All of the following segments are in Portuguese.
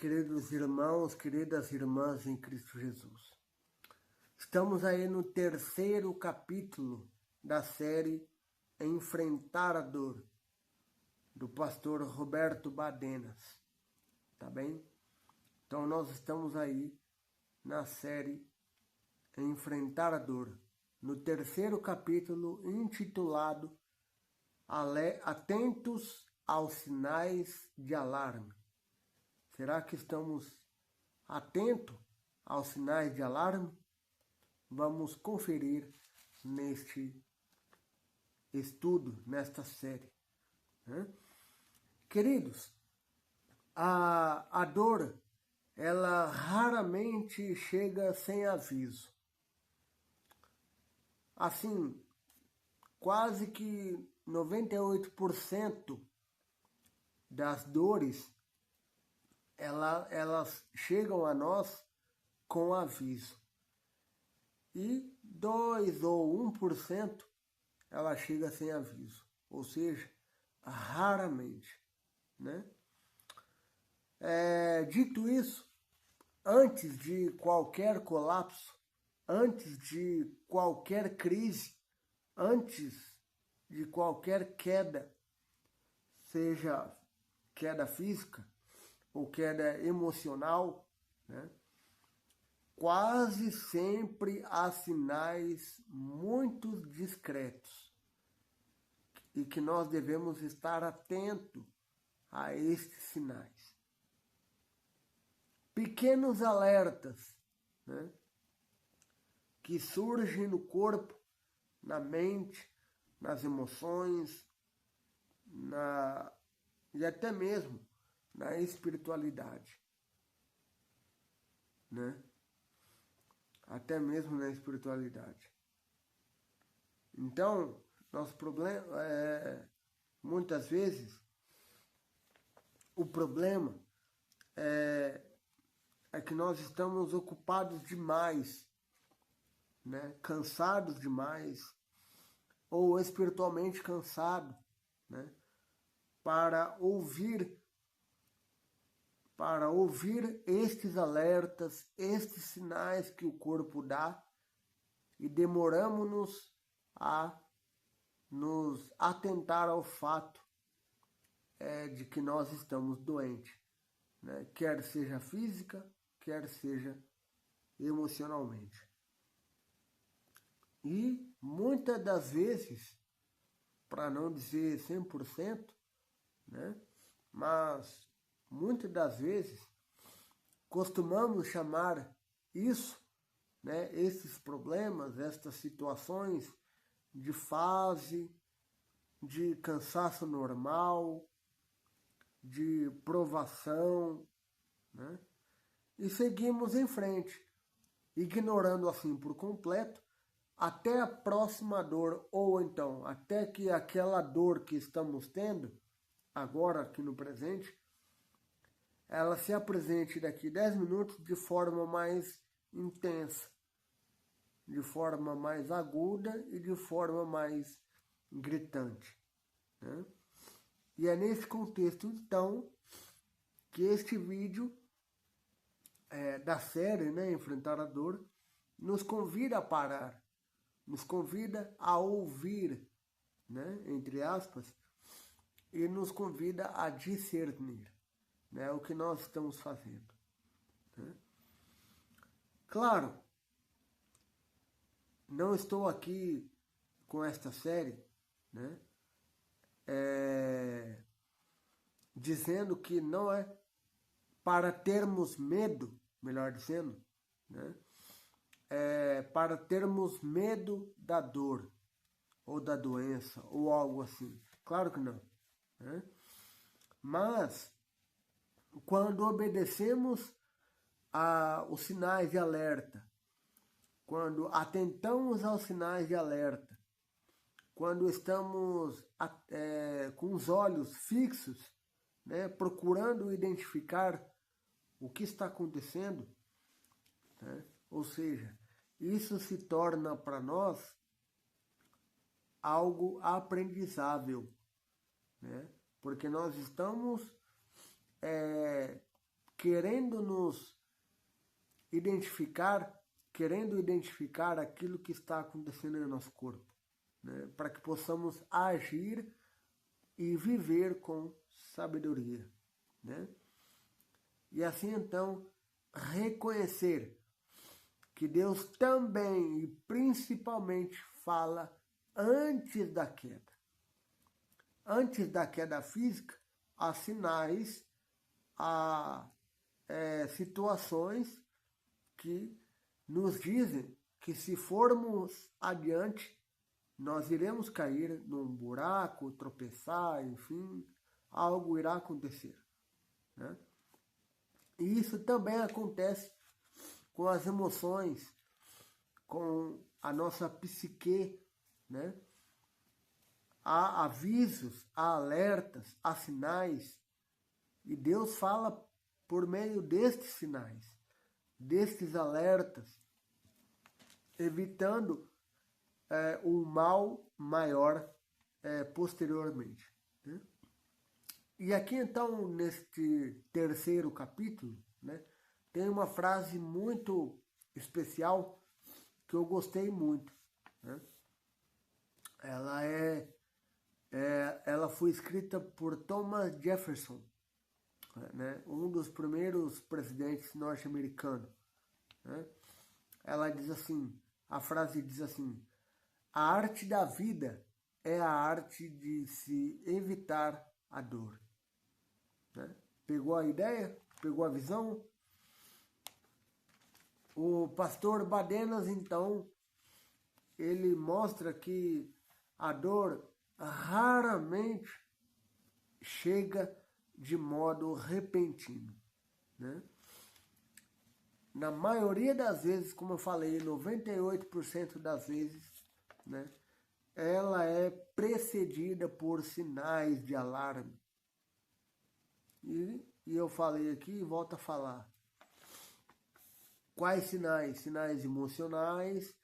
queridos irmãos, queridas irmãs em Cristo Jesus. Estamos aí no terceiro capítulo da série Enfrentar a Dor, do pastor Roberto Badenas, tá bem? Então nós estamos aí na série Enfrentar a Dor, no terceiro capítulo intitulado Atentos aos Sinais de Alarme. Será que estamos atentos aos sinais de alarme? Vamos conferir neste estudo, nesta série. Queridos, a dor, ela raramente chega sem aviso. Assim, quase que 98% das dores, elas chegam a nós com aviso. E 2 ou 1% ela chega sem aviso. Ou seja, raramente, né? Dito isso, antes de qualquer colapso, antes de qualquer crise, antes de qualquer queda, seja queda física ou queda emocional, né? Quase sempre há sinais muito discretos e que nós devemos estar atentos a estes sinais. Pequenos alertas, né, que surgem no corpo, na mente, nas emoções, e até mesmo na espiritualidade, né? Até mesmo na espiritualidade. Então, nosso problema muitas vezes, o problema é que nós estamos ocupados demais, né? Cansados demais, ou espiritualmente cansados, né? Para ouvir estes alertas, estes sinais que o corpo dá, e demoramos-nos a nos atentar ao fato de que nós estamos doentes, né? Quer seja física, quer seja emocionalmente. E muitas das vezes, para não dizer 100%, né? Mas muitas das vezes costumamos chamar isso, né, esses problemas, estas situações de fase, de cansaço normal, de provação, né? E seguimos em frente, ignorando assim por completo até a próxima dor, ou então até que aquela dor que estamos tendo agora, aqui no presente, ela se apresente daqui 10 minutos de forma mais intensa, de forma mais aguda e de forma mais gritante, né? E é nesse contexto, então, que este vídeo da série, né, Enfrentar a Dor, nos convida a parar, nos convida a ouvir, né, entre aspas, e nos convida a discernir, né, o que nós estamos fazendo, né? Claro, não estou aqui com esta série, né, dizendo que não é para termos medo, melhor dizendo, né, para termos medo da dor, ou da doença, ou algo assim. Claro que não, né? Mas, quando obedecemos aos sinais de alerta, quando atentamos aos sinais de alerta, quando estamos com os olhos fixos, né, procurando identificar o que está acontecendo, né? Ou seja, isso se torna para nós algo aprendizável, né? Porque nós estamos querendo identificar aquilo que está acontecendo no nosso corpo, né? Para que possamos agir e viver com sabedoria, né? E assim então reconhecer que Deus também e principalmente fala antes da queda. Antes da queda física, há sinais, há situações que nos dizem que se formos adiante, nós iremos cair num buraco, tropeçar, enfim, algo irá acontecer, né? E isso também acontece com as emoções, com a nossa psique, né? Há avisos, há alertas, há sinais, e Deus fala por meio destes sinais, destes alertas, evitando um mal maior posteriormente, né? E aqui então, neste terceiro capítulo, né, tem uma frase muito especial que eu gostei muito, né? Ela foi escrita por Thomas Jefferson, né, um dos primeiros presidentes norte-americanos, né? Ela diz assim, a frase diz assim: a arte da vida é a arte de se evitar a dor, né? Pegou a ideia? Pegou a visão? O pastor Badenas, então, ele mostra que a dor raramente chega de modo repentino, né? Na maioria das vezes, como eu falei, 98% das vezes, né, ela é precedida por sinais de alarme. E eu falei aqui e volto a falar. Quais sinais? Sinais emocionais,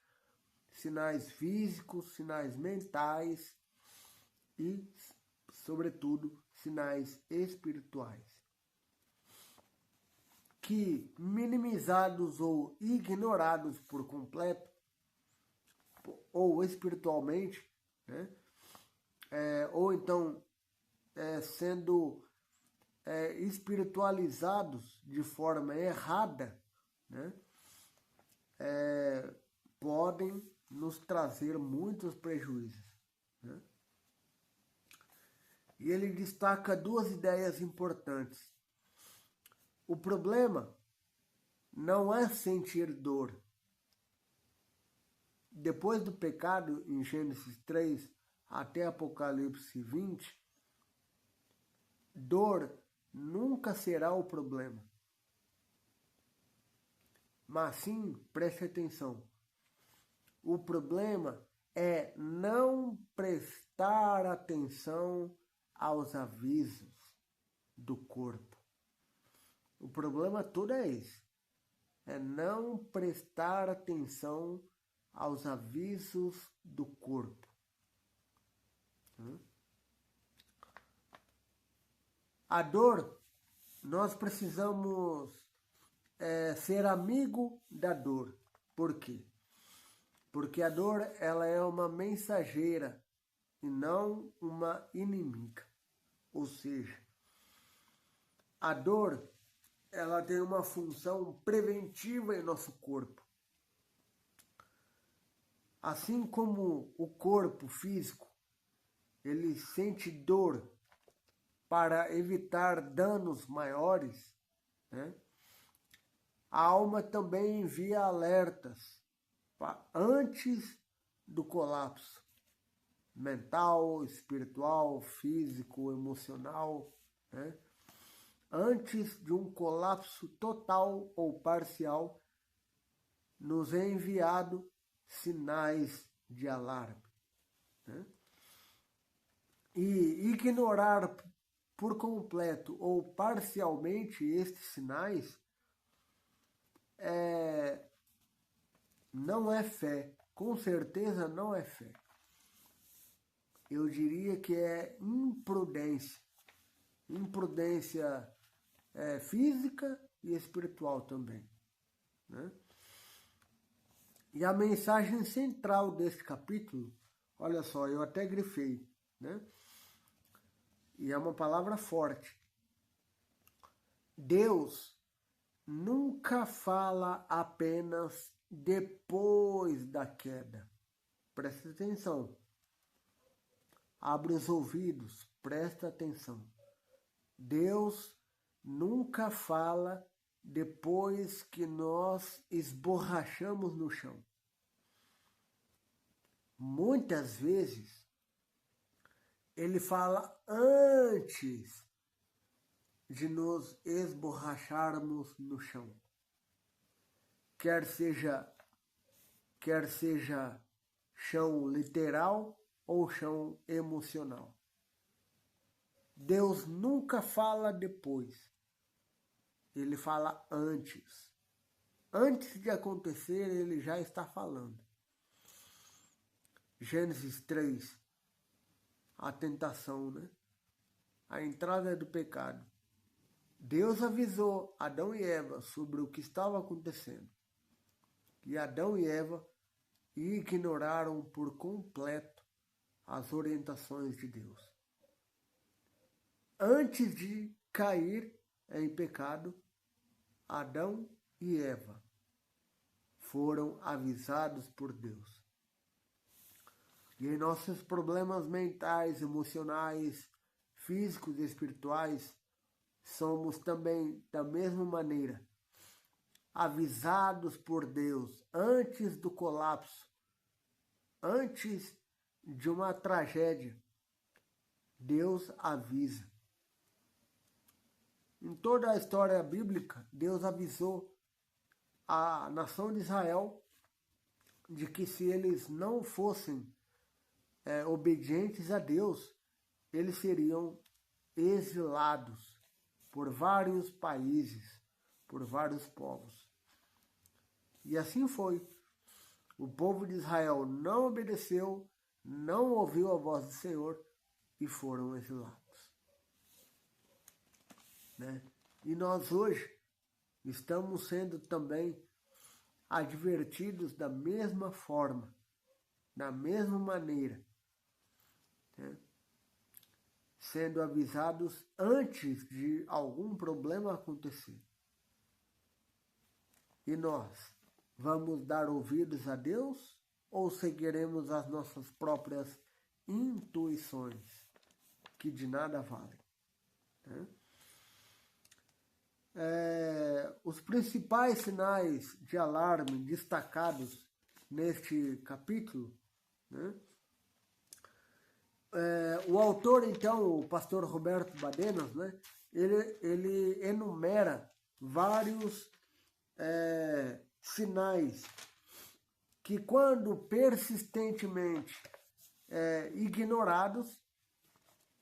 sinais físicos, sinais mentais e, sobretudo, sinais espirituais, que, minimizados ou ignorados por completo, ou espiritualmente, né, ou então sendo espiritualizados de forma errada, né, podem nos trazer muitos prejuízos, né? E ele destaca duas ideias importantes. O problema não é sentir dor. Depois do pecado, em Gênesis 3 até Apocalipse 20, dor nunca será o problema. Mas sim, preste atenção, o problema é não prestar atenção aos avisos do corpo. O problema todo é esse. É não prestar atenção aos avisos do corpo. A dor, nós precisamos ser amigo da dor. Por quê? Porque a dor, ela é uma mensageira e não uma inimiga. Ou seja, a dor, ela tem uma função preventiva em nosso corpo. Assim como o corpo físico, ele sente dor para evitar danos maiores, né? A alma também envia alertas antes do colapso mental, espiritual, físico, emocional, né? Antes de um colapso total ou parcial, nos é enviado sinais de alarme, né? E ignorar por completo ou parcialmente estes sinais não é fé, com certeza não é fé. Eu diria que é imprudência. Imprudência física e espiritual também, né? E a mensagem central desse capítulo, olha só, eu até grifei, né? E é uma palavra forte. Deus nunca fala apenas depois da queda. Presta atenção. Abre os ouvidos, presta atenção. Deus nunca fala depois que nós esborrachamos no chão. Muitas vezes, ele fala antes de nos esborracharmos no chão. Quer seja chão literal ou chão emocional. Deus nunca fala depois. Ele fala antes. Antes de acontecer, ele já está falando. Gênesis 3, a tentação, né? A entrada do pecado. Deus avisou Adão e Eva sobre o que estava acontecendo. E Adão e Eva ignoraram por completo as orientações de Deus. Antes de cair em pecado, Adão e Eva foram avisados por Deus. E em nossos problemas mentais, emocionais, físicos e espirituais, somos também, da mesma maneira, avisados por Deus antes do colapso, antes de uma tragédia. Deus avisa. Em toda a história bíblica, Deus avisou a nação de Israel de que se eles não fossem obedientes a Deus, eles seriam exilados por vários países, por vários povos. E assim foi. O povo de Israel não obedeceu, não ouviu a voz do Senhor e foram exilados. Né? E nós hoje estamos sendo também advertidos da mesma forma, da mesma maneira, né? Sendo avisados antes de algum problema acontecer. E nós vamos dar ouvidos a Deus ou seguiremos as nossas próprias intuições, que de nada valem? Né? Os principais sinais de alarme destacados neste capítulo, né? O autor, então, o pastor Roberto Badenas, né? Ele enumera vários sinais que, quando persistentemente ignorados,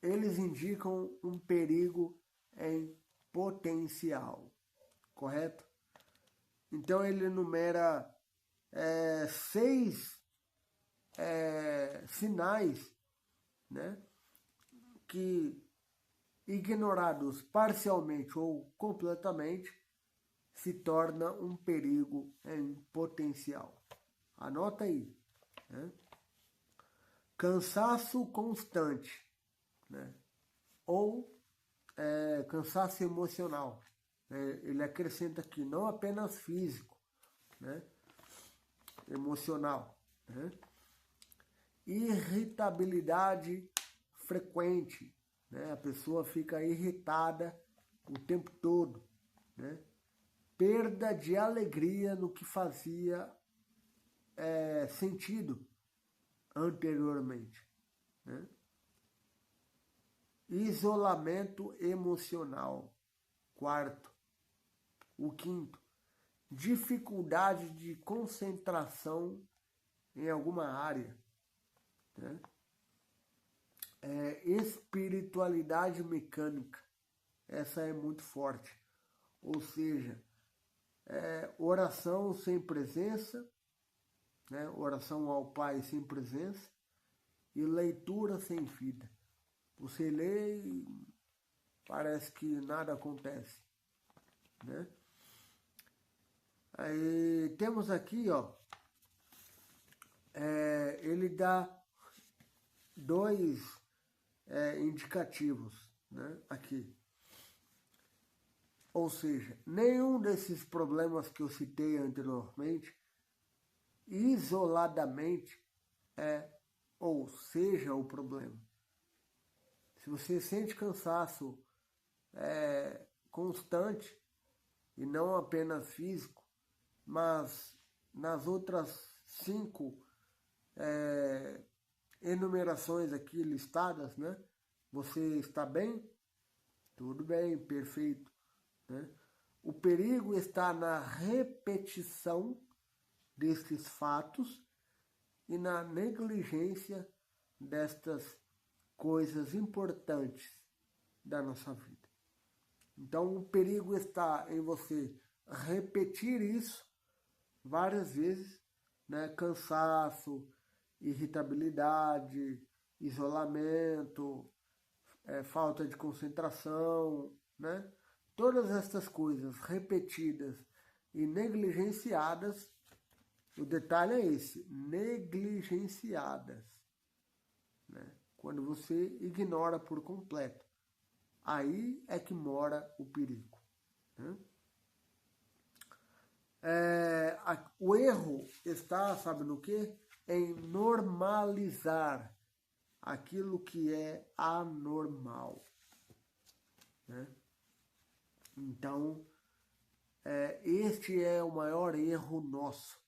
eles indicam um perigo em potencial, correto? Então ele enumera 6 sinais, né, que, ignorados parcialmente ou completamente, se torna um perigo em potencial. Anota aí, né? Cansaço constante, né? Ou cansaço emocional. Ele acrescenta aqui, não apenas físico, né? Emocional, né? Irritabilidade frequente, né? A pessoa fica irritada o tempo todo, né? Perda de alegria no que fazia sentido anteriormente, né? Isolamento emocional. 4º. O 5º, dificuldade de concentração em alguma área, né? Espiritualidade mecânica. Essa é muito forte. Ou seja, oração sem presença, né? Oração ao Pai sem presença e leitura sem vida. Você lê e parece que nada acontece, né? Aí temos aqui, ó, ele dá dois indicativos, né, aqui. Ou seja, nenhum desses problemas que eu citei anteriormente, isoladamente, ou seja o problema. Se você sente cansaço constante, e não apenas físico, mas nas outras 5 enumerações aqui listadas, né? Você está bem? Tudo bem, perfeito. Né? O perigo está na repetição destes fatos e na negligência destas coisas importantes da nossa vida. Então, o perigo está em você repetir isso várias vezes, né? Cansaço, irritabilidade, isolamento, falta de concentração, né? Todas essas coisas repetidas e negligenciadas, o detalhe é esse, negligenciadas, né? Quando você ignora por completo. Aí é que mora o perigo, né? O erro está, sabe no quê? Em normalizar aquilo que é anormal, né? Então, este é o maior erro nosso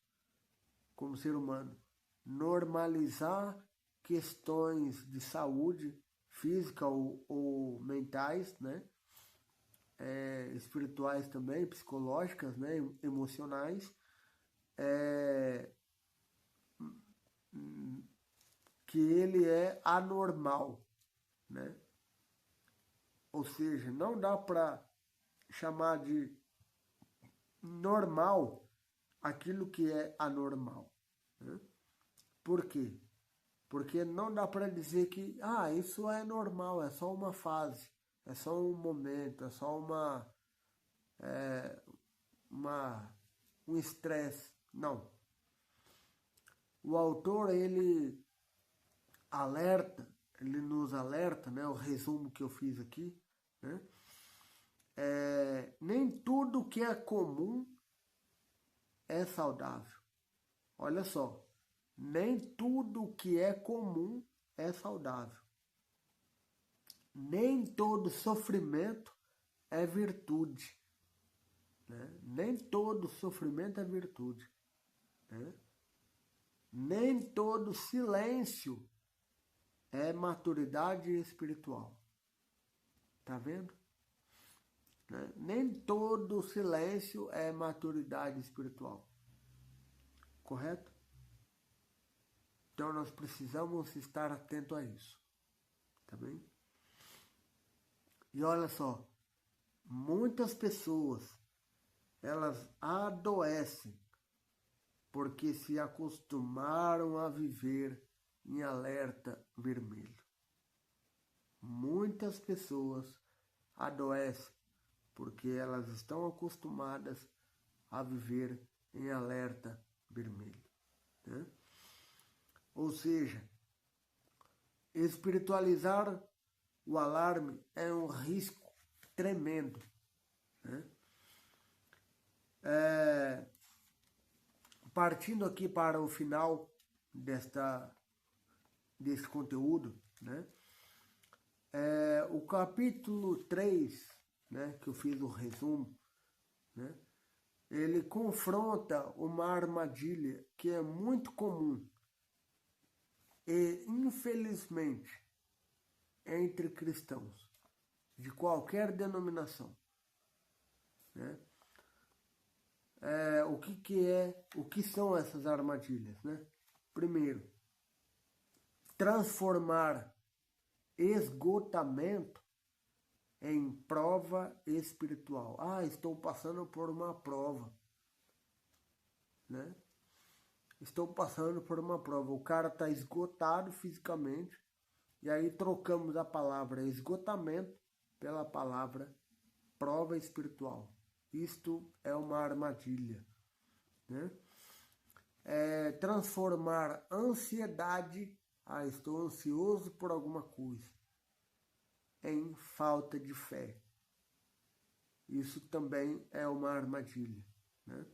como ser humano. Normalizar questões de saúde física ou mentais, né? Espirituais também, psicológicas, né? Emocionais, que ele é anormal, né? Ou seja, não dá para chamar de normal aquilo que é anormal, né? Por quê? Porque não dá para dizer que isso é normal, é só uma fase, é só um momento, é só um estresse. Não. O autor, ele nos alerta, né, o resumo que eu fiz aqui, né? Nem tudo que é comum é saudável. Olha só, nem tudo que é comum é saudável. Nem todo sofrimento é virtude, né? Nem todo sofrimento é virtude, né? Nem todo silêncio é maturidade espiritual. Tá vendo? Né? Nem todo silêncio é maturidade espiritual. Correto? Então nós precisamos estar atentos a isso. Tá bem? E olha só, muitas pessoas, elas adoecem porque se acostumaram a viver em alerta vermelho. Muitas pessoas adoecem porque elas estão acostumadas a viver em alerta vermelho, né? Ou seja, espiritualizar o alarme é um risco tremendo, né? Partindo aqui para o final desse conteúdo, né? O capítulo 3, né, que eu fiz o resumo, né? Ele confronta uma armadilha que é muito comum e, infelizmente, entre cristãos de qualquer denominação, né? O que são essas armadilhas, né? Primeiro, transformar esgotamento em prova espiritual. Estou passando por uma prova, né? Estou passando por uma prova. O cara está esgotado fisicamente, e aí trocamos a palavra esgotamento pela palavra prova espiritual. isto é uma armadilha, né? Transformar ansiedade, estou ansioso por alguma coisa, em falta de fé. Isso também é uma armadilha, né?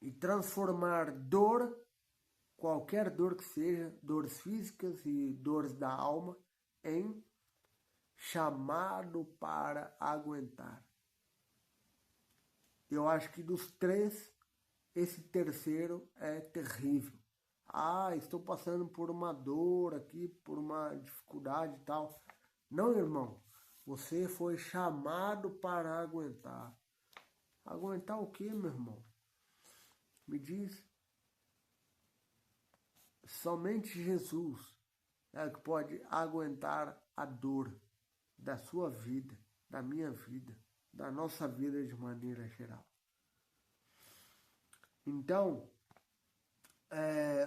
E transformar dor, qualquer dor que seja, dores físicas e dores da alma, em chamado para aguentar. Eu acho que dos três, esse terceiro é terrível. Estou passando por uma dor aqui, por uma dificuldade e tal. Não, irmão. Você foi chamado para aguentar. Aguentar o quê, meu irmão? Me diz. Somente Jesus é que pode aguentar a dor da sua vida, da minha vida, da nossa vida de maneira geral. Então,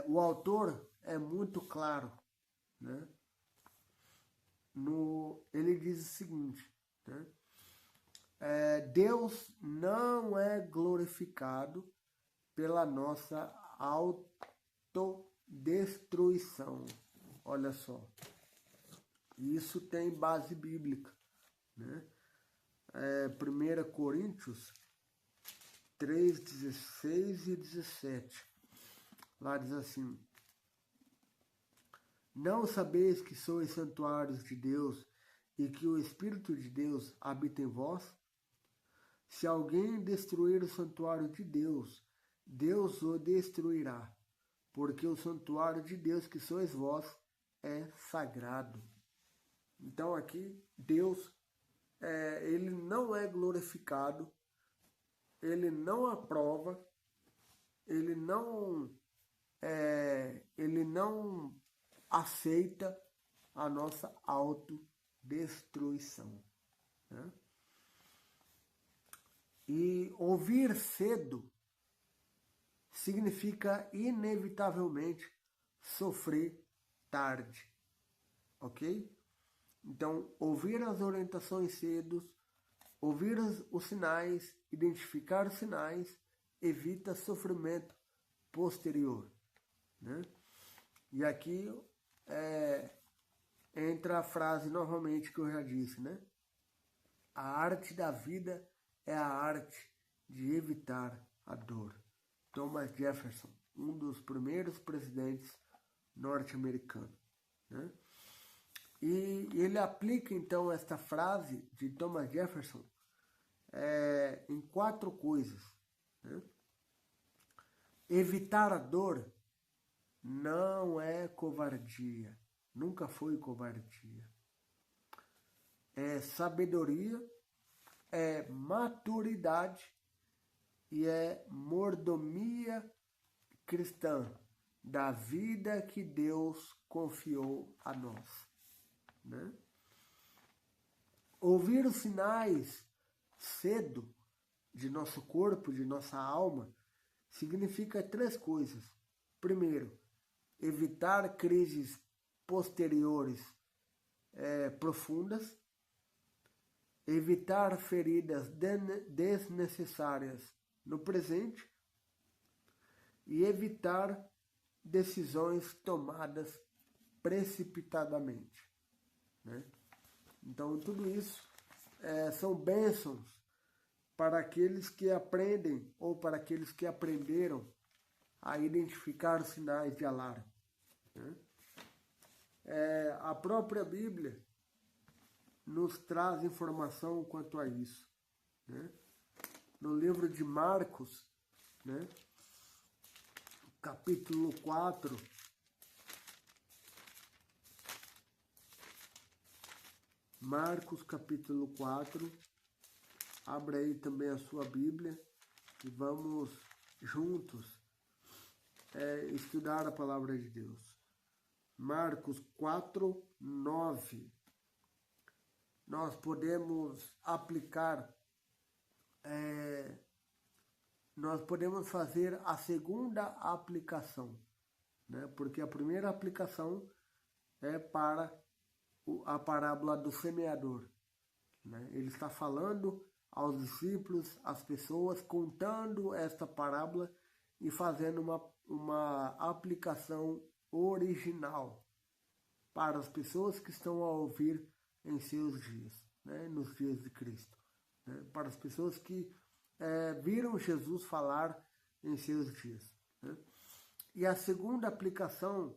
o autor é muito claro, né? Ele diz o seguinte, né? Deus não é glorificado pela nossa autodestruição. Olha só, isso tem base bíblica, né? 1 Coríntios 3, 16 e 17. Lá diz assim: não sabeis que sois santuários de Deus e que o Espírito de Deus habita em vós? Se alguém destruir o santuário de Deus, Deus o destruirá, porque o santuário de Deus que sois vós é sagrado. Então aqui Deus, ele não é glorificado, ele não aprova, ele não aceita a nossa autodestruição, né? E ouvir cedo significa inevitavelmente sofrer tarde, ok? Então, ouvir as orientações cedo, ouvir os sinais, identificar os sinais, evita sofrimento posterior, né? E aqui entra a frase novamente que eu já disse, né? A arte da vida é a arte de evitar a dor. Thomas Jefferson, um dos primeiros presidentes norte-americanos, né? E ele aplica então esta frase de Thomas Jefferson em 4 coisas, né? Evitar a dor não é covardia, nunca foi covardia. É sabedoria, é maturidade e é mordomia cristã da vida que Deus confiou a nós, né? Ouvir os sinais cedo de nosso corpo, de nossa alma, significa 3 coisas. Primeiro, evitar crises posteriores profundas, evitar feridas desnecessárias no presente e evitar decisões tomadas precipitadamente, né? Então, tudo isso são bênçãos para aqueles que aprendem ou para aqueles que aprenderam a identificar os sinais de alarme, né? A própria Bíblia nos traz informação quanto a isso, né? No livro de Marcos, né? Capítulo 4, Marcos capítulo 4, abra aí também a sua Bíblia e vamos juntos estudar a palavra de Deus. Marcos 4, 9. Nós podemos aplicar, nós podemos fazer a segunda aplicação, né? Porque a primeira aplicação é para a parábola do semeador, né? Ele está falando aos discípulos, às pessoas, contando esta parábola e fazendo uma aplicação original para as pessoas que estão a ouvir em seus dias, né, nos dias de Cristo, né, para as pessoas que viram Jesus falar em seus dias. Né. E a segunda aplicação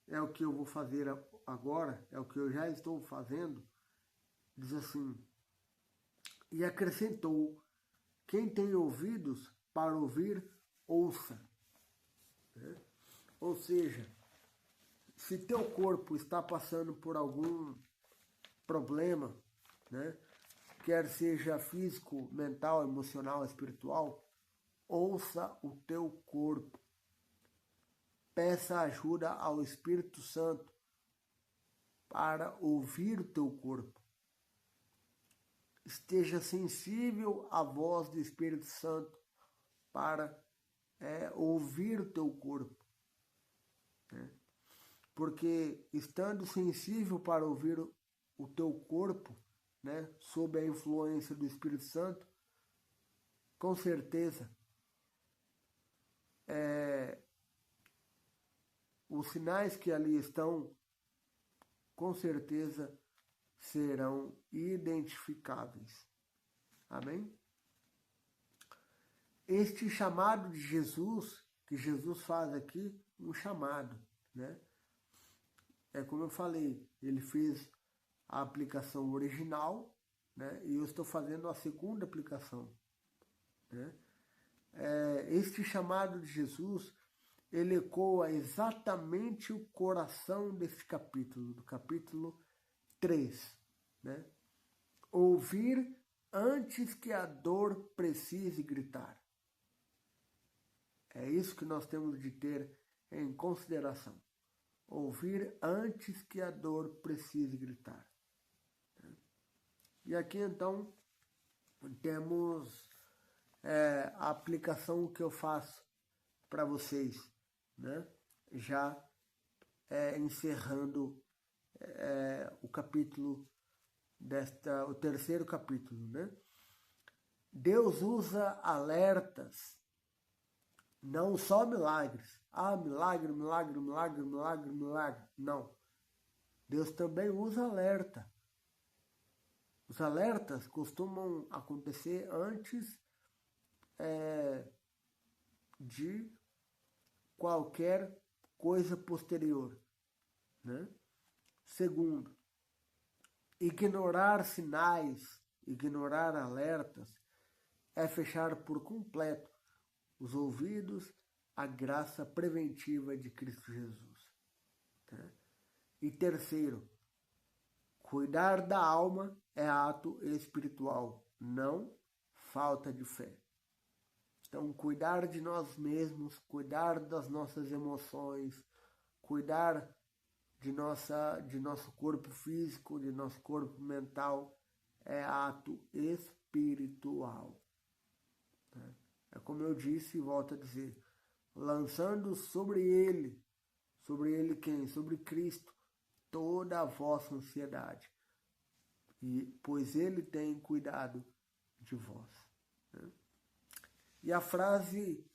é o que eu vou fazer agora, é o que eu já estou fazendo, diz assim: e acrescentou, quem tem ouvidos para ouvir, ouça. Né? Ou seja, se teu corpo está passando por algum problema, né, quer seja físico, mental, emocional, espiritual, ouça o teu corpo. Peça ajuda ao Espírito Santo para ouvir o teu corpo. Esteja sensível à voz do Espírito Santo para ouvir o teu corpo. Né? Porque estando sensível para ouvir o teu corpo, né, sob a influência do Espírito Santo, com certeza os sinais que ali estão, com certeza serão identificáveis. Amém? Este chamado de Jesus, que Jesus faz aqui, um chamado, né? É como eu falei, ele fez a aplicação original, né? E eu estou fazendo a segunda aplicação, né? Este chamado de Jesus, ele ecoa exatamente o coração deste capítulo, do capítulo 3, né? Ouvir antes que a dor precise gritar. É isso que nós temos de ter em consideração. Ouvir antes que a dor precise gritar. E aqui então temos a aplicação que eu faço para vocês, né? Já encerrando o capítulo o terceiro capítulo, né? Deus usa alertas, não só milagres. Ah, milagre, milagre, milagre, milagre, milagre. Não. Deus também usa alerta. Os alertas costumam acontecer antes de qualquer coisa posterior, né? Segundo, ignorar sinais, ignorar alertas, é fechar por completo os ouvidos à graça preventiva de Cristo Jesus. Né? E terceiro, cuidar da alma é ato espiritual, não falta de fé. Então, cuidar de nós mesmos, cuidar das nossas emoções, cuidar de nosso corpo físico, de nosso corpo mental, é ato espiritual. É como eu disse e volto a dizer, lançando sobre ele quem? Sobre Cristo, toda a vossa ansiedade, pois ele tem cuidado de vós. Né? E a frase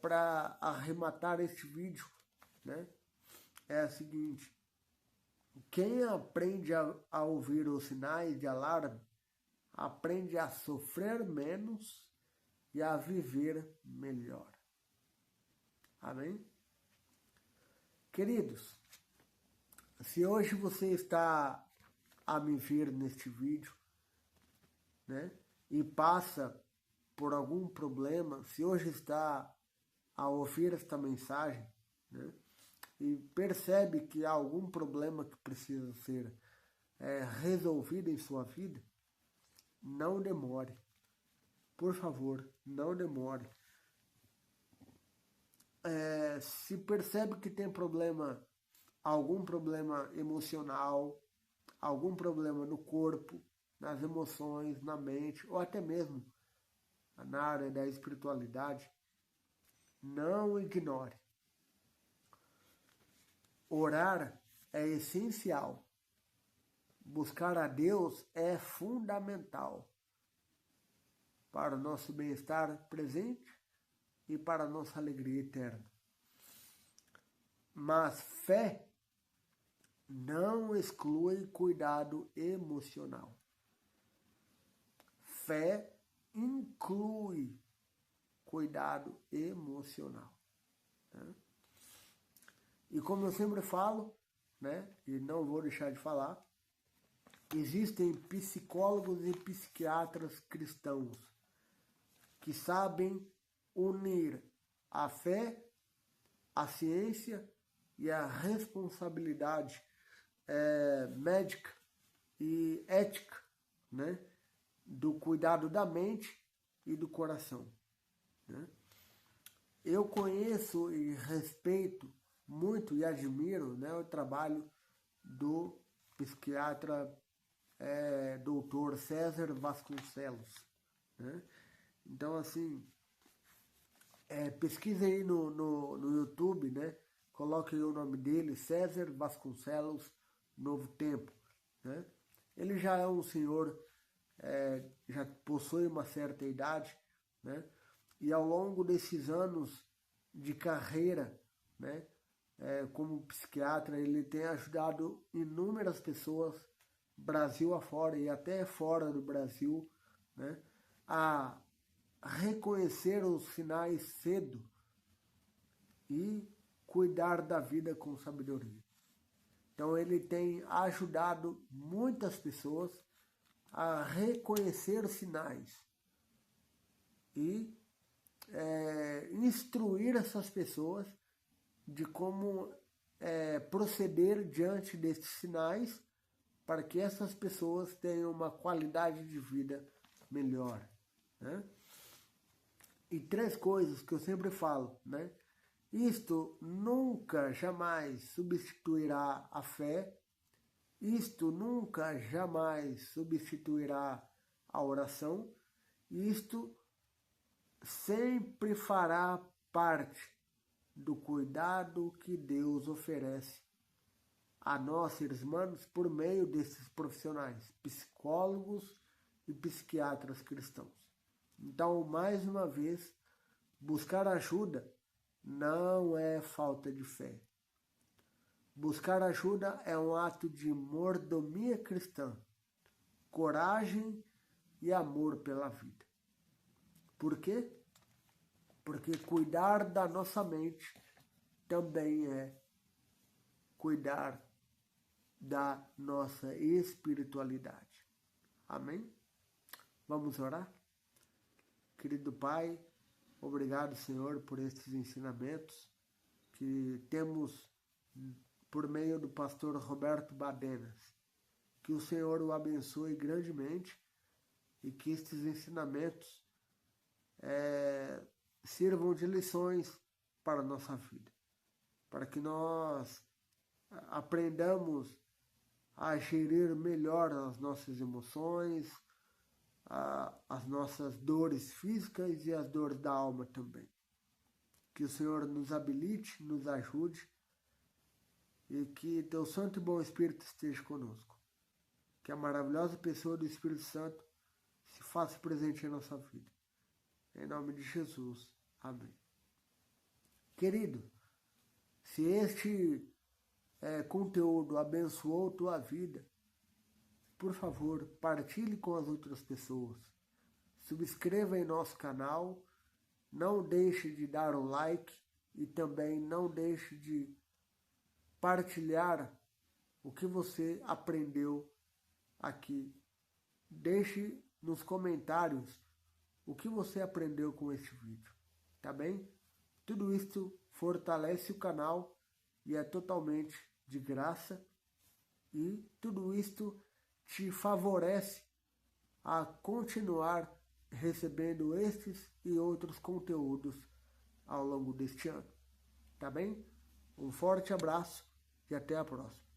para arrematar este vídeo, né, é a seguinte: quem aprende a ouvir os sinais de alarme, aprende a sofrer menos e a viver melhor. Amém? Queridos, se hoje você está a me ver neste vídeo, né, e passa por algum problema, se hoje está a ouvir esta mensagem, né, e percebe que há algum problema que precisa ser resolvido em sua vida, não demore. Por favor, não demore. Se percebe que tem algum problema emocional, algum problema no corpo, nas emoções, na mente, ou até mesmo na área da espiritualidade, não ignore. Orar é essencial. Buscar a Deus é fundamental. para o nosso bem-estar presente e para a nossa alegria eterna. Mas fé não exclui cuidado emocional. Fé inclui cuidado emocional. Né? E como eu sempre falo, né, e não vou deixar de falar, existem psicólogos e psiquiatras cristãos que sabem unir a fé, a ciência e a responsabilidade médica e ética, né, do cuidado da mente e do coração. Né? Eu conheço e respeito muito e admiro, né, o trabalho do psiquiatra doutor César Vasconcelos. Né? Então, assim, pesquise aí no YouTube, né? Coloque aí o nome dele, César Vasconcelos Novo Tempo. Né? Ele já é um senhor, já possui uma certa idade, né? E ao longo desses anos de carreira, né, como psiquiatra, ele tem ajudado inúmeras pessoas, Brasil afora e até fora do Brasil, né, a reconhecer os sinais cedo e cuidar da vida com sabedoria. Então ele tem ajudado muitas pessoas a reconhecer os sinais e instruir essas pessoas de como proceder diante desses sinais para que essas pessoas tenham uma qualidade de vida melhor. Né? E 3 coisas que eu sempre falo, né? Isto nunca, jamais substituirá a fé, isto nunca, jamais substituirá a oração, isto sempre fará parte do cuidado que Deus oferece a nós, seres humanos, por meio desses profissionais, psicólogos e psiquiatras cristãos. Então, mais uma vez, buscar ajuda não é falta de fé. Buscar ajuda é um ato de mordomia cristã, coragem e amor pela vida. Por quê? Porque cuidar da nossa mente também é cuidar da nossa espiritualidade. Amém? Vamos orar? Querido Pai, obrigado, Senhor, por estes ensinamentos que temos por meio do pastor Roberto Badenas. Que o Senhor o abençoe grandemente e que estes ensinamentos sirvam de lições para a nossa vida, para que nós aprendamos a gerir melhor as nossas emoções, as nossas dores físicas e as dores da alma também. Que o Senhor nos habilite, nos ajude e que Teu Santo e Bom Espírito esteja conosco. Que a maravilhosa pessoa do Espírito Santo se faça presente em nossa vida. Em nome de Jesus. Amém. Querido, se este conteúdo abençoou tua vida, por favor, partilhe com as outras pessoas. Subscreva em nosso canal. Não deixe de dar um like e também não deixe de partilhar o que você aprendeu aqui. Deixe nos comentários o que você aprendeu com este vídeo, tá bem? Tudo isso fortalece o canal e é totalmente de graça e tudo isto te favorece a continuar recebendo estes e outros conteúdos ao longo deste ano, tá bem? Um forte abraço e até a próxima.